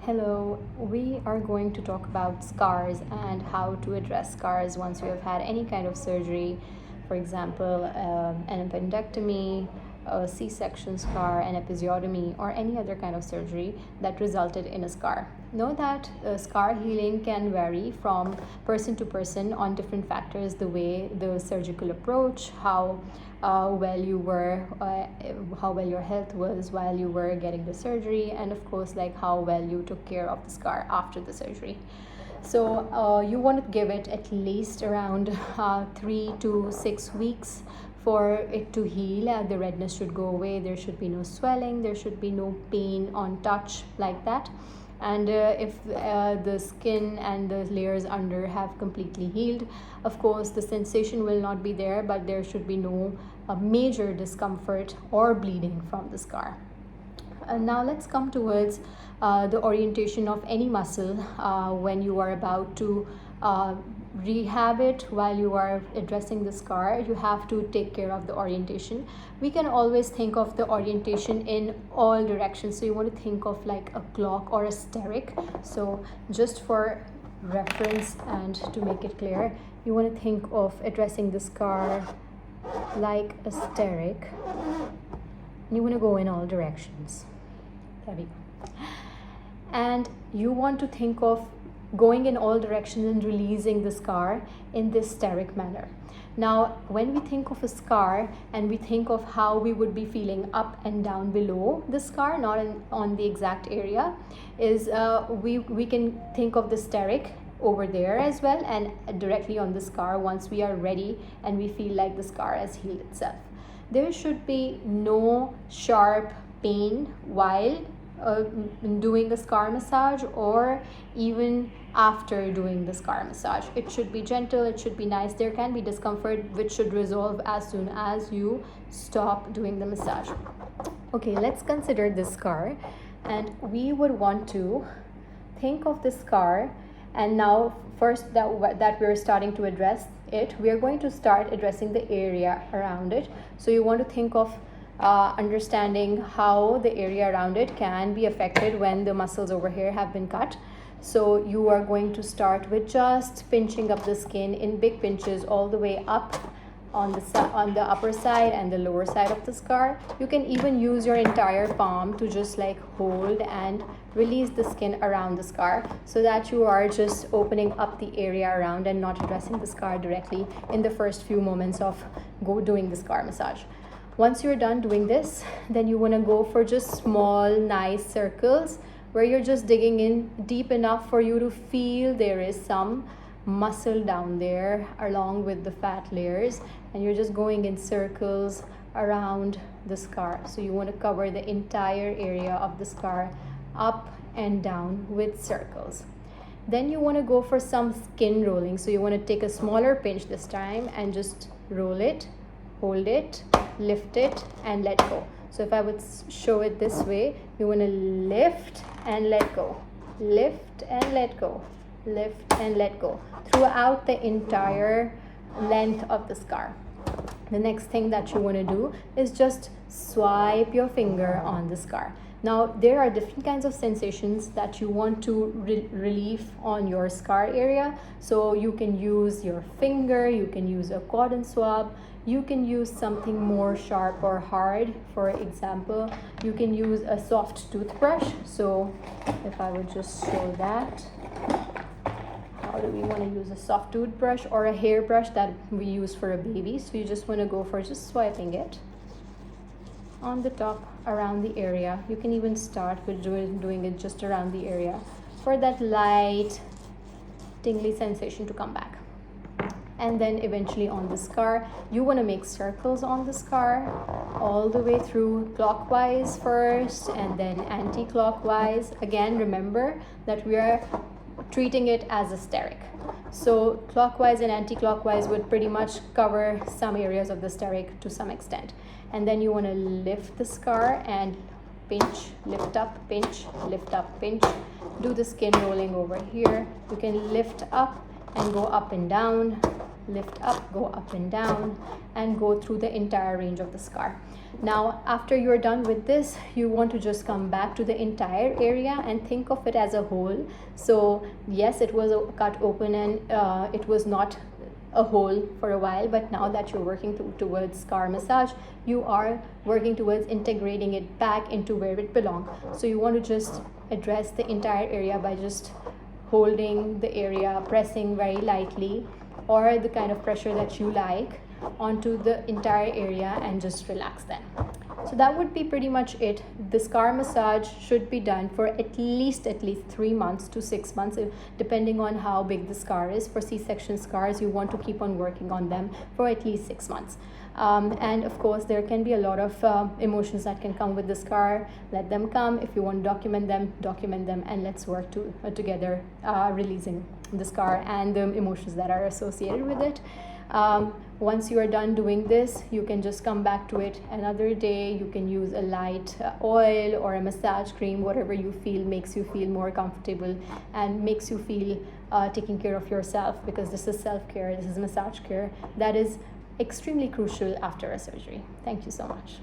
Hello, we are going to talk about scars and how to address scars once you have had any kind of surgery, for example, an appendectomy, a C-section scar, an episiotomy, or any other kind of surgery that resulted in a scar. Know that scar healing can vary from person to person on different factors, the way the surgical approach, how well you were, how well your health was while you were getting the surgery, and of course, like how well you took care of the scar after the surgery. So you want to give it at least around 3 to 6 weeks for it to heal. The redness should go away. There should be no swelling. There should be no pain on touch like that. And if the skin and the layers under have completely healed, of course the sensation will not be there, but there should be no major discomfort or bleeding from the scar. Now let's come towards the orientation of any muscle when you are about to rehab it. While you are addressing the scar, you have to take care of the orientation. We can always think of the orientation in all directions, so you want to think of like a clock or a steric. So just for reference and to make it clear, you want to think of addressing the scar like a steric. You want to go in all directions. There we go. And you want to think of going in all directions and releasing the scar in this steric manner. Now, when we think of a scar and we think of how we would be feeling up and down below the scar, not on the exact area, is we can think of the steric over there as well and directly on the scar once we are ready and we feel like the scar has healed itself. There should be no sharp pain while doing a scar massage or even after doing the scar massage. It should be gentle, it should be nice. There can be discomfort which should resolve as soon as you stop doing the massage. Okay, let's consider this scar, and we would want to think of this scar. And now first that we're starting to address it, we are going to start addressing the area around it. So you want to think of understanding how the area around it can be affected when the muscles over here have been cut. So you are going to start with just pinching up the skin in big pinches all the way up on the upper side and the lower side of the scar. You can even use your entire palm to just like hold and release the skin around the scar, so that you are just opening up the area around and not addressing the scar directly in the first few moments of doing the scar massage. Once you're done doing this, then you want to go for just small, nice circles where you're just digging in deep enough for you to feel there is some muscle down there along with the fat layers, and you're just going in circles around the scar. So you want to cover the entire area of the scar up and down with circles. Then you want to go for some skin rolling. So you want to take a smaller pinch this time and just roll it, hold it, lift it, and let go. So if I would show it this way, you want to lift and let go, lift and let go, lift and let go throughout the entire length of the scar. The next thing that you want to do is just swipe your finger on the scar. Now, there are different kinds of sensations that you want to relieve on your scar area. So you can use your finger, you can use a cotton swab, you can use something more sharp or hard. For example, you can use a soft toothbrush. So if I would just show that, how do we want to use a soft toothbrush or a hairbrush that we use for a baby? So you just want to go for just swiping it on the top around the area. You can even start with doing it just around the area for that light tingly sensation to come back. And then eventually on the scar, you want to make circles on the scar all the way through, clockwise first and then anti-clockwise. Again, remember that we are treating it as a steric. So clockwise and anti-clockwise would pretty much cover some areas of the steric to some extent. And then you want to lift the scar and pinch, lift up, pinch, lift up, pinch. Do the skin rolling over here. You can lift up and go up and down, lift up, go up and down, and go through the entire range of the scar. Now, after you're done with this, you want to just come back to the entire area and think of it as a whole. So yes, it was cut open and it was not a hole for a while, but now that you're working towards scar massage, you are working towards integrating it back into where it belongs. So you want to just address the entire area by just holding the area, pressing very lightly, or the kind of pressure that you like onto the entire area, and just relax then. So that would be pretty much it. The scar massage should be done for at least 3 months to 6 months, depending on how big the scar is. For C-section scars, you want to keep on working on them for at least 6 months. And of course, there can be a lot of emotions that can come with the scar. Let them come. If you want to document them, and let's work together, releasing the scar and the emotions that are associated with it. Once you are done doing this, you can just come back to it another day. You can use a light oil or a massage cream, whatever you feel makes you feel more comfortable and makes you feel taking care of yourself, because this is self-care, this is massage care that is extremely crucial after a surgery. Thank you so much.